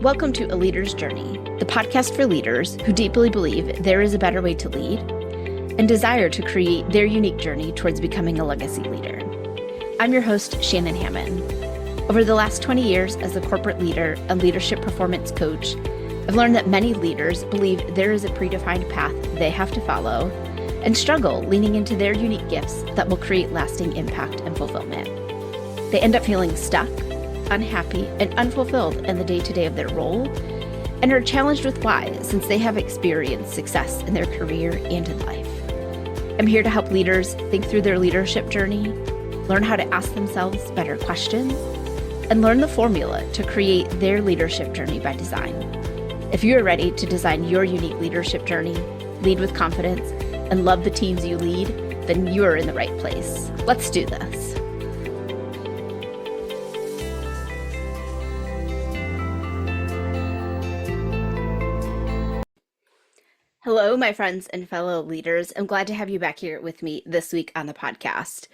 Welcome to A Leader's Journey, the podcast for leaders who deeply believe there is a better way to lead and desire to create their unique journey towards becoming a legacy leader. I'm your host, Shannon Hammond. Over the last 20 years as a corporate leader and leadership performance coach, I've learned that many leaders believe there is a predefined path they have to follow and struggle leaning into their unique gifts that will create lasting impact and fulfillment. They end up feeling stuck, unhappy, and unfulfilled in the day-to-day of their role, and are challenged with why, since they have experienced success in their career and in life. I'm here to help leaders think through their leadership journey, learn how to ask themselves better questions, and learn the formula to create their leadership journey by design. If you are ready to design your unique leadership journey, lead with confidence, and love the teams you lead, then you are in the right place. Let's do this. Hello, my friends and fellow leaders. I'm glad to have you back here with me this week on the podcast.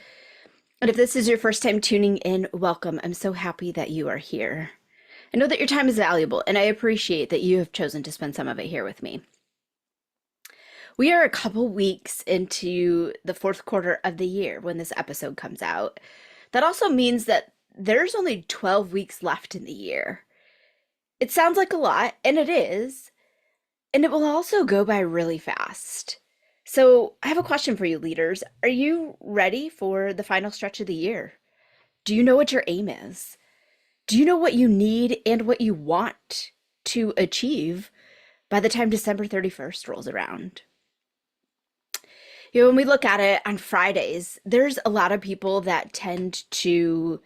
And if this is your first time tuning in, welcome. I'm so happy that you are here. I know that your time is valuable, and I appreciate that you have chosen to spend some of it here with me. We are a couple weeks into the fourth quarter of the year when this episode comes out. That also means that there's only 12 weeks left in the year. It sounds like a lot, and it is. And it will also go by really fast. So I have a question for you, leaders. Are you ready for the final stretch of the year? Do you know what your aim is? Do you know what you need and what you want to achieve by the time December 31st rolls around? When we look at it on Fridays, there's a lot of people that tend to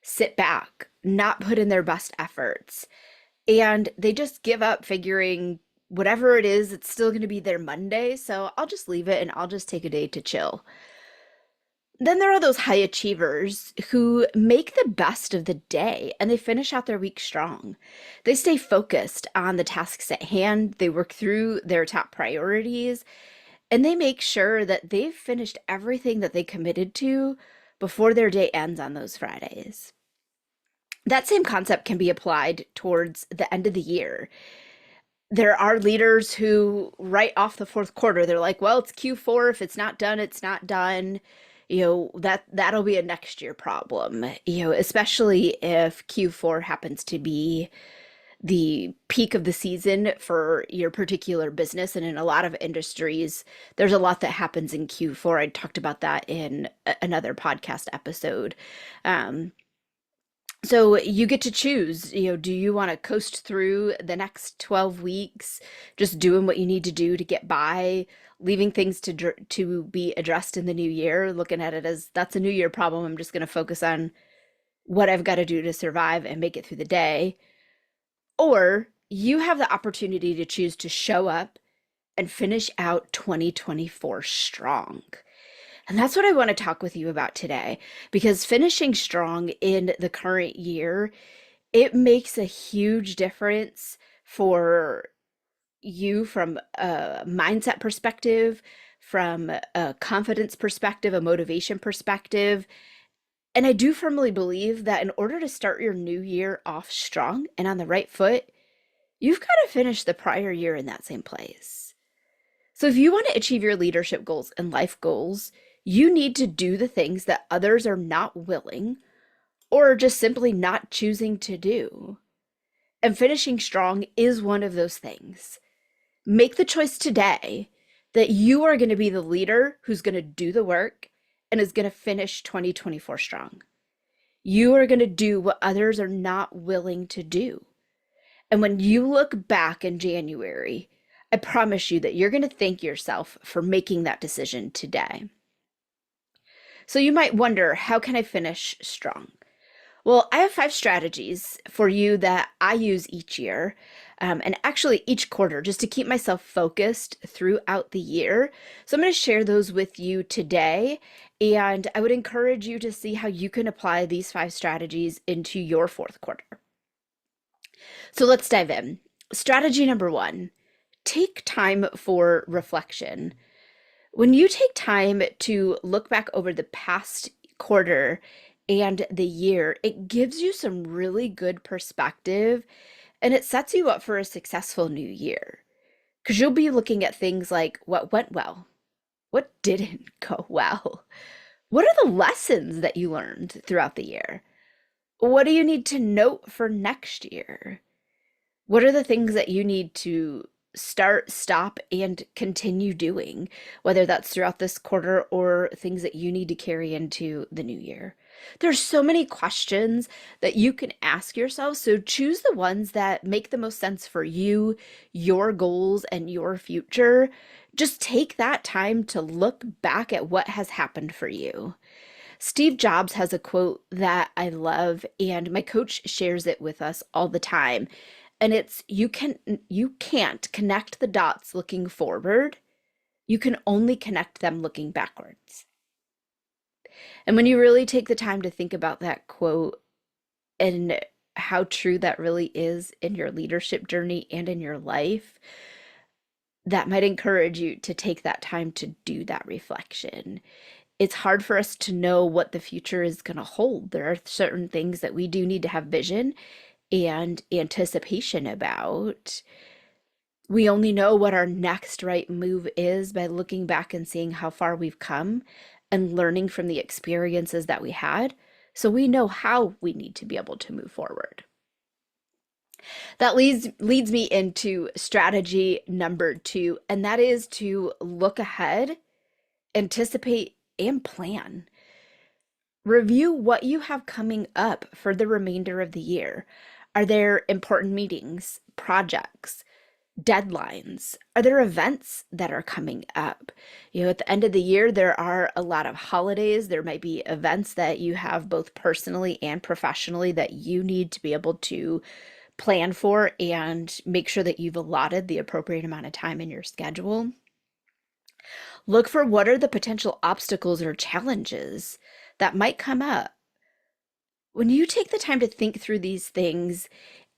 sit back, not put in their best efforts, and they just give up figuring whatever it is, it's still going to be their Monday, so I'll just leave it and I'll just take a day to chill. Then there are those high achievers who make the best of the day and they finish out their week strong. They stay focused on the tasks at hand, they work through their top priorities, and they make sure that they've finished everything that they committed to before their day ends on those Fridays. That same concept can be applied towards the end of the year. There are leaders who, right off the fourth quarter, they're like, well, it's Q4. If it's not done, it's not done. That'll be a next year problem, especially if Q4 happens to be the peak of the season for your particular business. And in a lot of industries, there's a lot that happens in Q4. I talked about that in another podcast episode. So you get to choose, do you want to coast through the next 12 weeks, just doing what you need to do to get by, leaving things to be addressed in the new year, looking at it as that's a new year problem. I'm just going to focus on what I've got to do to survive and make it through the day. Or you have the opportunity to choose to show up and finish out 2024 strong. And that's what I want to talk with you about today, because finishing strong in the current year, it makes a huge difference for you from a mindset perspective, from a confidence perspective, a motivation perspective. And I do firmly believe that in order to start your new year off strong and on the right foot, you've got to finish the prior year in that same place. So if you want to achieve your leadership goals and life goals, you need to do the things that others are not willing or just simply not choosing to do. And finishing strong is one of those things. Make the choice today that you are going to be the leader who's going to do the work and is going to finish 2024 strong. You are going to do what others are not willing to do. And when you look back in January, I promise you that you're going to thank yourself for making that decision today. So you might wonder, how can I finish strong? Well, I have 5 strategies for you that I use each year, and actually each quarter, just to keep myself focused throughout the year. So I'm going to share those with you today, and I would encourage you to see how you can apply these 5 strategies into your fourth quarter. So let's dive in. Strategy number 1, take time for reflection. When you take time to look back over the past quarter and the year, it gives you some really good perspective And it sets you up for a successful new year because you'll be looking at things like what went well, what didn't go well, what are the lessons that you learned throughout the year, what do you need to note for next year, what are the things that you need to start, stop, and continue doing, whether that's throughout this quarter or things that you need to carry into the new year? There's so many questions that you can ask yourself. So choose the ones that make the most sense for you, your goals, and your future. Just take that time to look back at what has happened for you. Steve Jobs has a quote that I love, and my coach shares it with us all the time. And it's you can't connect the dots looking forward. You can only connect them looking backwards. And when you really take the time to think about that quote and how true that really is in your leadership journey and in your life, that might encourage you to take that time to do that reflection. It's hard for us to know what the future is going to hold. There are certain things that we do need to have vision and anticipation about. We only know what our next right move is by looking back and seeing how far we've come and learning from the experiences that we had. So we know how we need to be able to move forward. That leads me into strategy number 2, and that is to look ahead, anticipate, and plan. Review what you have coming up for the remainder of the year. Are there important meetings, projects, deadlines? Are there events that are coming up? At the end of the year, there are a lot of holidays. There might be events that you have both personally and professionally that you need to be able to plan for and make sure that you've allotted the appropriate amount of time in your schedule. Look for what are the potential obstacles or challenges that might come up. When you take the time to think through these things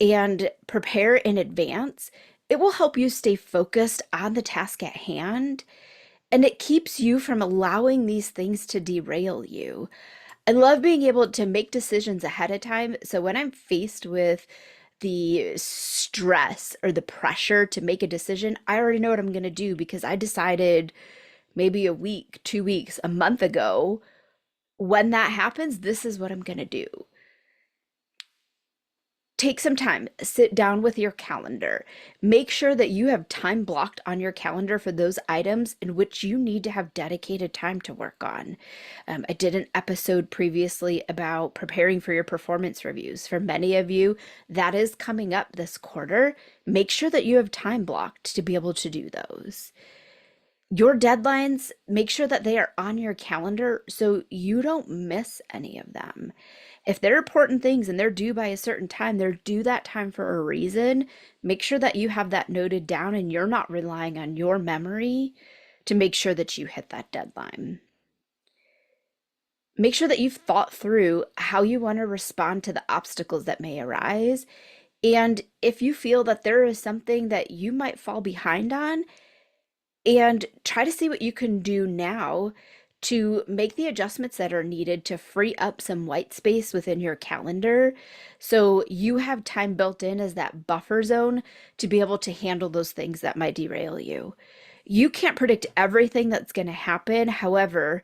and prepare in advance, it will help you stay focused on the task at hand, and it keeps you from allowing these things to derail you. I love being able to make decisions ahead of time. So when I'm faced with the stress or the pressure to make a decision, I already know what I'm going to do because I decided maybe a week, 2 weeks, a month ago, when that happens, this is what I'm going to do. Take some time, sit down with your calendar. Make sure that you have time blocked on your calendar for those items in which you need to have dedicated time to work on. I did an episode previously about preparing for your performance reviews. For many of you, that is coming up this quarter. Make sure that you have time blocked to be able to do those. Your deadlines, make sure that they are on your calendar so you don't miss any of them. If they're important things and they're due by a certain time, they're due that time for a reason. Make sure that you have that noted down and you're not relying on your memory to make sure that you hit that deadline. Make sure that you've thought through how you want to respond to the obstacles that may arise. And if you feel that there is something that you might fall behind on, and try to see what you can do now to make the adjustments that are needed to free up some white space within your calendar so you have time built in as that buffer zone to be able to handle those things that might derail you. You can't predict everything that's going to happen. However,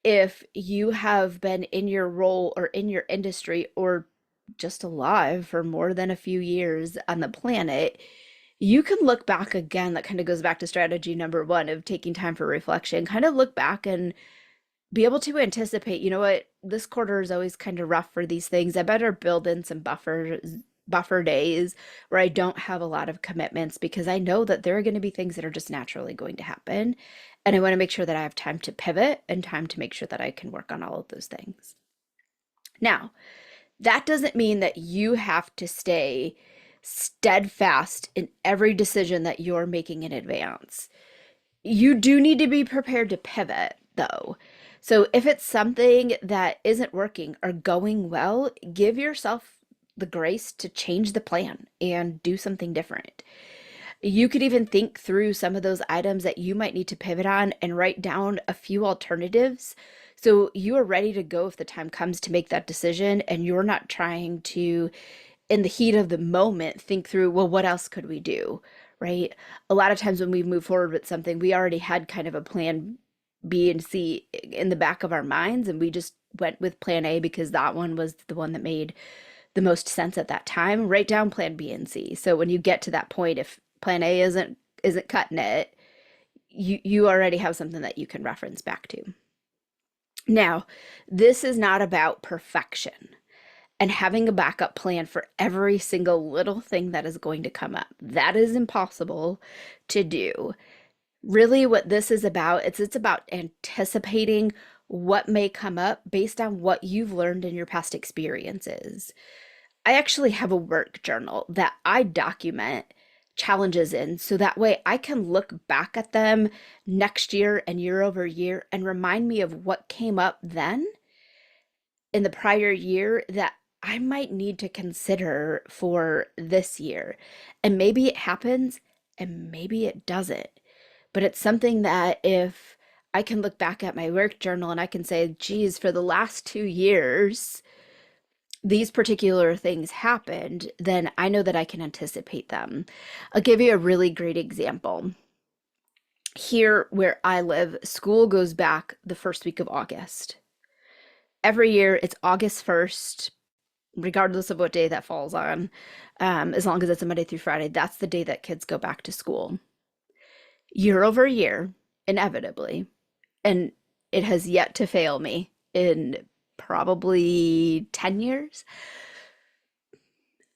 if you have been in your role or in your industry or just alive for more than a few years on the planet, you can look back again. That kind of goes back to strategy number 1 of taking time for reflection. Kind of look back and be able to anticipate, you know what, this quarter is always kind of rough for these things. I better build in some buffer days where I don't have a lot of commitments because I know that there are going to be things that are just naturally going to happen. And I want to make sure that I have time to pivot and time to make sure that I can work on all of those things. Now, that doesn't mean that you have to stay steadfast in every decision that you're making in advance. You do need to be prepared to pivot, though. So if it's something that isn't working or going well, give yourself the grace to change the plan and do something different. You could even think through some of those items that you might need to pivot on and write down a few alternatives so you are ready to go if the time comes to make that decision and you're not trying to in the heat of the moment, think through, well, what else could we do? Right? A lot of times when we move forward with something, we already had kind of a plan B and C in the back of our minds, and we just went with plan A because that one was the one that made the most sense at that time. Write down plan B and C. So when you get to that point, if plan A isn't cutting it, you already have something that you can reference back to. Now, this is not about perfection and having a backup plan for every single little thing that is going to come up. That is impossible to do. Really, what this is about, it's about anticipating what may come up based on what you've learned in your past experiences. I actually have a work journal that I document challenges in so that way I can look back at them next year and year over year and remind me of what came up then in the prior year that I might need to consider for this year. And maybe it happens and maybe it doesn't. But it's something that if I can look back at my work journal and I can say, geez, for the last 2 years, these particular things happened, then I know that I can anticipate them. I'll give you a really great example. Here where I live, school goes back the first week of August. Every year it's August 1st, regardless of what day that falls on, as long as it's a Monday through Friday, that's the day that kids go back to school. Year over year, inevitably, and it has yet to fail me in probably 10 years.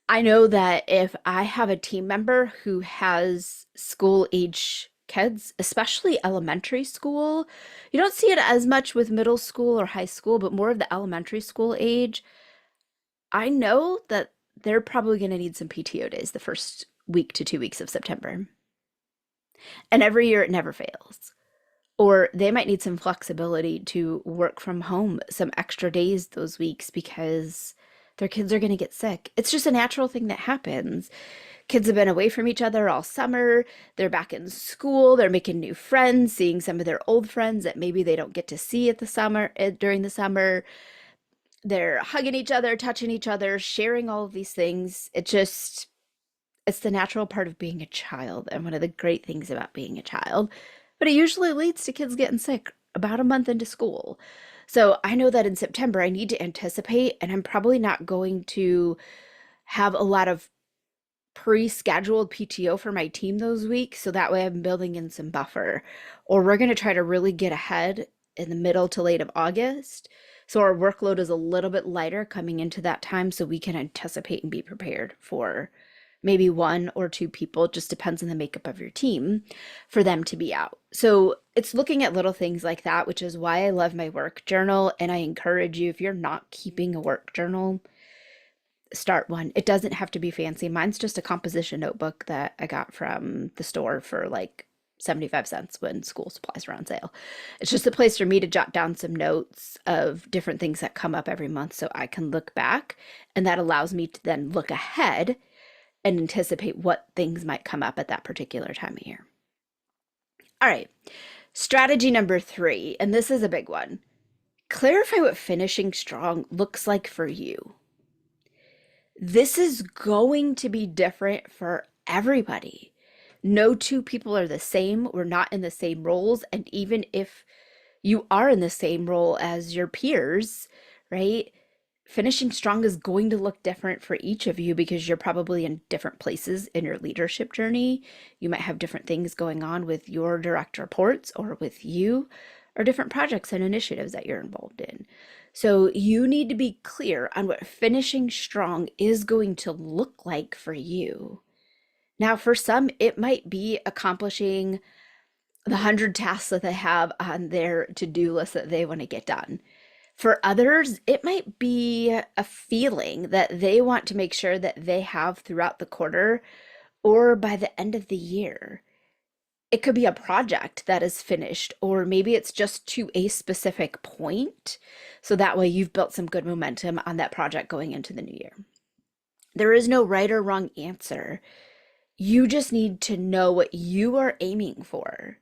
I know that if I have a team member who has school age kids, especially elementary school, you don't see it as much with middle school or high school, but more of the elementary school age. I know that they're probably going to need some PTO days the first week to 2 weeks of September. And every year it never fails. Or they might need some flexibility to work from home some extra days those weeks because their kids are going to get sick. It's just a natural thing that happens. Kids have been away from each other all summer. They're back in school. They're making new friends, seeing some of their old friends that maybe they don't get to see at the summer during the summer. They're hugging each other, touching each other, sharing all of these things. It's the natural part of being a child and one of the great things about being a child. But it usually leads to kids getting sick about a month into school. So I know that in September I need to anticipate, and I'm probably not going to have a lot of pre-scheduled PTO for my team those weeks. So that way I'm building in some buffer. Or we're going to try to really get ahead in the middle to late of August. So our workload is a little bit lighter coming into that time so we can anticipate and be prepared for maybe one or two people, it just depends on the makeup of your team, for them to be out. So it's looking at little things like that, which is why I love my work journal. And I encourage you, if you're not keeping a work journal, start one. It doesn't have to be fancy. Mine's just a composition notebook that I got from the store for like 75 cents when school supplies were on sale. It's just a place for me to jot down some notes of different things that come up every month so I can look back. And that allows me to then look ahead and anticipate what things might come up at that particular time of year. All right, strategy number 3, and this is a big one. Clarify what finishing strong looks like for you. This is going to be different for everybody. No two people are the same. We're not in the same roles. And even if you are in the same role as your peers, right? Finishing strong is going to look different for each of you because you're probably in different places in your leadership journey. You might have different things going on with your direct reports or with you, or different projects and initiatives that you're involved in. So you need to be clear on what finishing strong is going to look like for you. Now, for some, it might be accomplishing the 100 tasks that they have on their to-do list that they want to get done. For others, it might be a feeling that they want to make sure that they have throughout the quarter or by the end of the year. It could be a project that is finished, or maybe it's just to a specific point. So that way you've built some good momentum on that project going into the new year. There is no right or wrong answer. You just need to know what you are aiming for.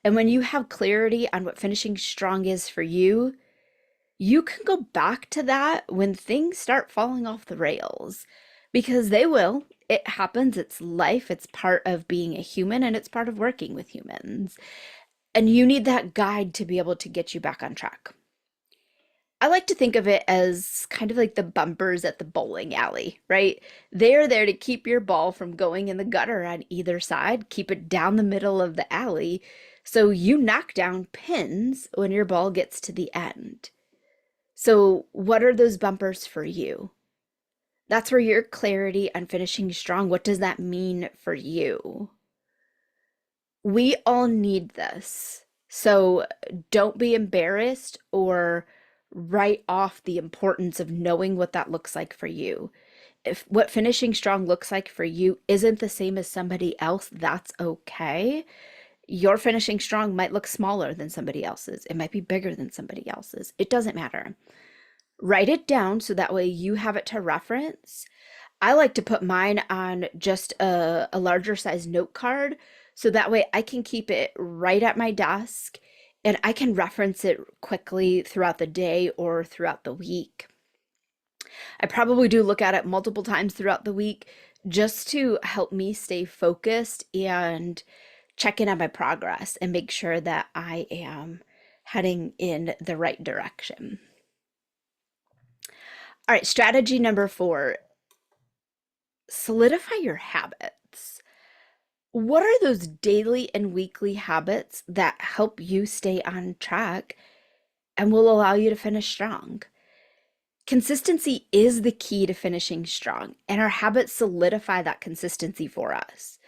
And when you have clarity on what finishing strong is for you, you can go back to that when things start falling off the rails. because they will. It happens, it's life, it's part of being a human, and it's part of working with humans. And you need that guide to be able to get you back on track. I like to think of it as kind of like the bumpers at the bowling alley, right? They're there to keep your ball from going in the gutter on either side, keep it down the middle of the alley, so you knock down pins when your ball gets to the end. So, what are those bumpers for you? That's where your clarity on finishing strong, what does that mean for you? We all need this. So don't be embarrassed or write off the importance of knowing what that looks like for you. If what finishing strong looks like for you isn't the same as somebody else, that's okay. Your finishing strong might look smaller than somebody else's. It might be bigger than somebody else's. It doesn't matter. Write it down so that way you have it to reference. I like to put mine on just a larger size note card so that way I can keep it right at my desk and I can reference it quickly throughout the day or throughout the week. I probably do look at it multiple times throughout the week just to help me stay focused and check in on my progress and make sure that I am heading in the right direction. All right, strategy number 4, solidify your habits. What are those daily and weekly habits that help you stay on track and will allow you to finish strong? Consistency is the key to finishing strong, and our habits solidify that consistency for us.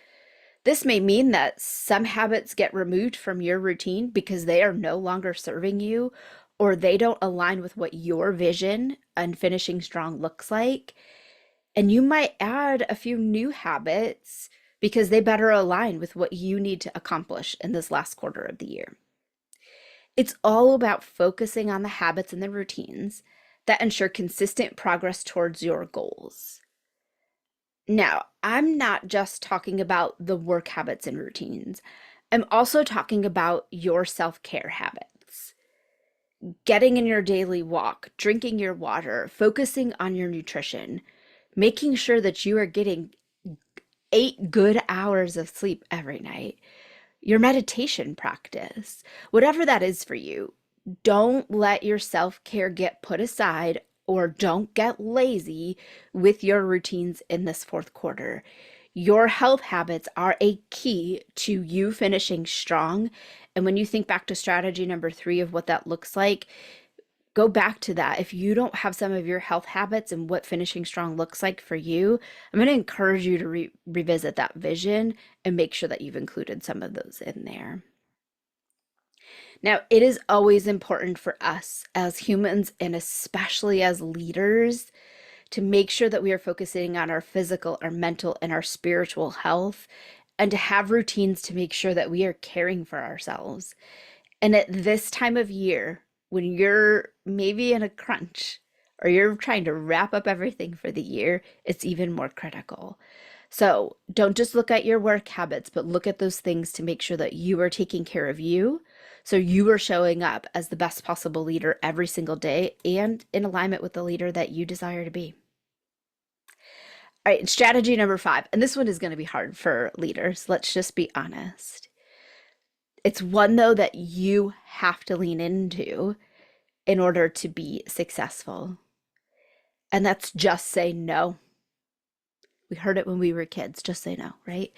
This may mean that some habits get removed from your routine because they are no longer serving you or they don't align with what your vision and finishing strong looks like. And you might add a few new habits because they better align with what you need to accomplish in this last quarter of the year. It's all about focusing on the habits and the routines that ensure consistent progress towards your goals. Now, I'm not just talking about the work habits and routines. I'm also talking about your self-care habits. Getting in your daily walk, drinking your water, focusing on your nutrition, making sure that you are getting 8 good hours of sleep every night, your meditation practice, whatever that is for you. Don't let your self-care get put aside or don't get lazy with your routines in this fourth quarter. Your health habits are a key to you finishing strong. And when you think back to strategy number 3 of what that looks like, go back to that. If you don't have some of your health habits and what finishing strong looks like for you, I'm going to encourage you to revisit that vision and make sure that you've included some of those in there. Now, it is always important for us as humans and especially as leaders to make sure that we are focusing on our physical, our mental, and our spiritual health, and to have routines to make sure that we are caring for ourselves. And at this time of year, when you're maybe in a crunch or you're trying to wrap up everything for the year, it's even more critical. So don't just look at your work habits, but look at those things to make sure that you are taking care of you. So you are showing up as the best possible leader every single day and in alignment with the leader that you desire to be. All right, strategy number 5, and this one is going to be hard for leaders. Let's just be honest. It's one, though, that you have to lean into in order to be successful. And that's just say no. We heard it when we were kids, just say no, right?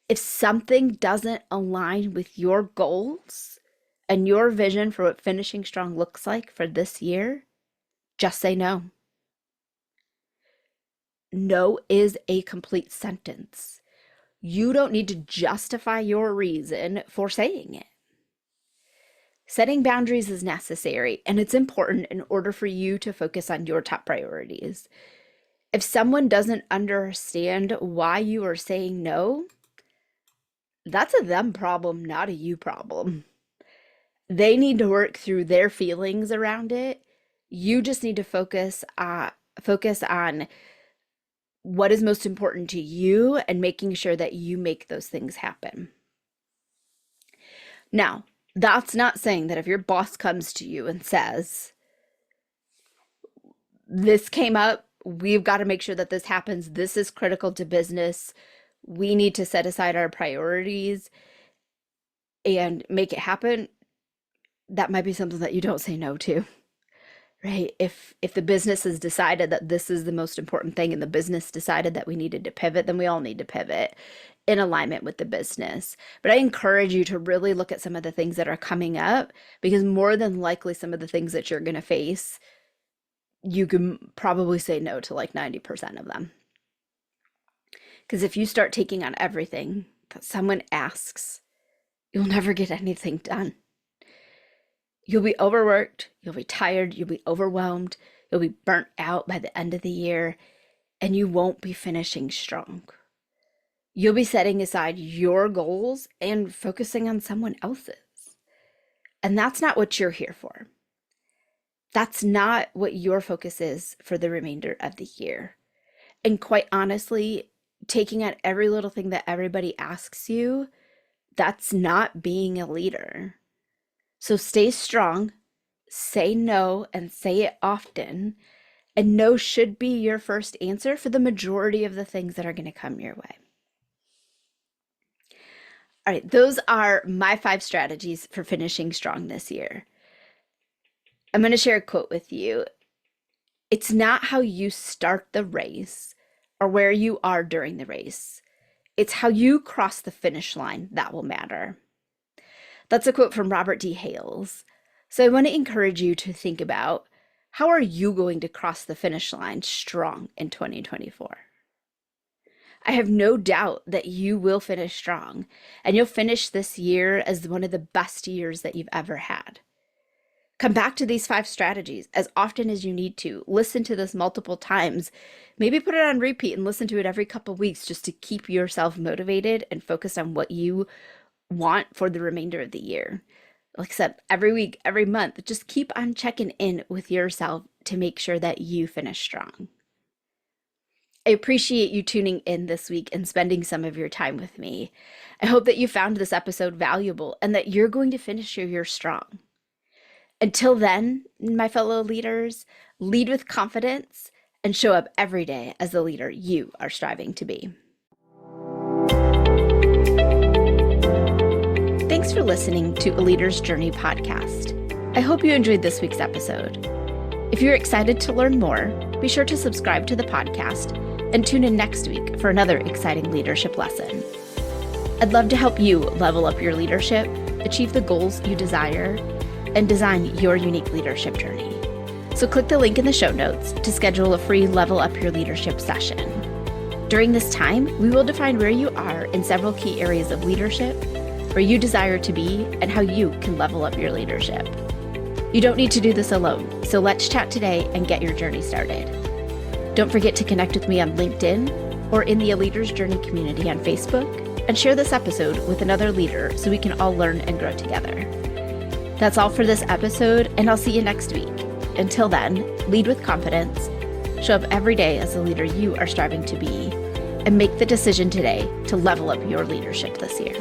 If something doesn't align with your goals and your vision for what finishing strong looks like for this year, just say no. No is a complete sentence. You don't need to justify your reason for saying it. Setting boundaries is necessary, and it's important in order for you to focus on your top priorities. If someone doesn't understand why you are saying no, that's a them problem, not a you problem. They need to work through their feelings around it. You just need to focus on what is most important to you and making sure that you make those things happen. Now, that's not saying that if your boss comes to you and says, this came up, we've got to make sure that this happens. This is critical to business. We need to set aside our priorities and make it happen. That might be something that you don't say no to, right? If the business has decided that this is the most important thing and the business decided that we needed to pivot, then we all need to pivot in alignment with the business. But I encourage you to really look at some of the things that are coming up, because more than likely some of the things that you're going to face, you can probably say no to like 90% of them. Because if you start taking on everything that someone asks, you'll never get anything done. You'll be overworked, you'll be tired, you'll be overwhelmed, you'll be burnt out by the end of the year, and you won't be finishing strong. You'll be setting aside your goals and focusing on someone else's. And that's not what you're here for. That's not what your focus is for the remainder of the year. And quite honestly, taking on every little thing that everybody asks you, that's not being a leader. So stay strong, say no, and say it often. And no should be your first answer for the majority of the things that are going to come your way. All right, those are my 5 strategies for finishing strong this year. I'm going to share a quote with you. It's not how you start the race or where you are during the race. It's how you cross the finish line that will matter. That's a quote from Robert D. Hales. So I want to encourage you to think about, how are you going to cross the finish line strong in 2024? I have no doubt that you will finish strong, and you'll finish this year as one of the best years that you've ever had. Come back to these 5 strategies as often as you need to. Listen to this multiple times. Maybe put it on repeat and listen to it every couple of weeks just to keep yourself motivated and focused on what you want for the remainder of the year. Like I said, every week, every month, just keep on checking in with yourself to make sure that you finish strong. I appreciate you tuning in this week and spending some of your time with me. I hope that you found this episode valuable and that you're going to finish your year strong. Until then, my fellow leaders, lead with confidence and show up every day as the leader you are striving to be. Thanks for listening to A Leader's Journey podcast. I hope you enjoyed this week's episode. If you're excited to learn more, be sure to subscribe to the podcast and tune in next week for another exciting leadership lesson. I'd love to help you level up your leadership, achieve the goals you desire, and design your unique leadership journey. So click the link in the show notes to schedule a free Level Up Your Leadership session. During this time, we will define where you are in several key areas of leadership, where you desire to be, and how you can level up your leadership. You don't need to do this alone, so let's chat today and get your journey started. Don't forget to connect with me on LinkedIn or in the A Leader's Journey community on Facebook, and share this episode with another leader so we can all learn and grow together. That's all for this episode, and I'll see you next week. Until then, lead with confidence, show up every day as the leader you are striving to be, and make the decision today to level up your leadership this year.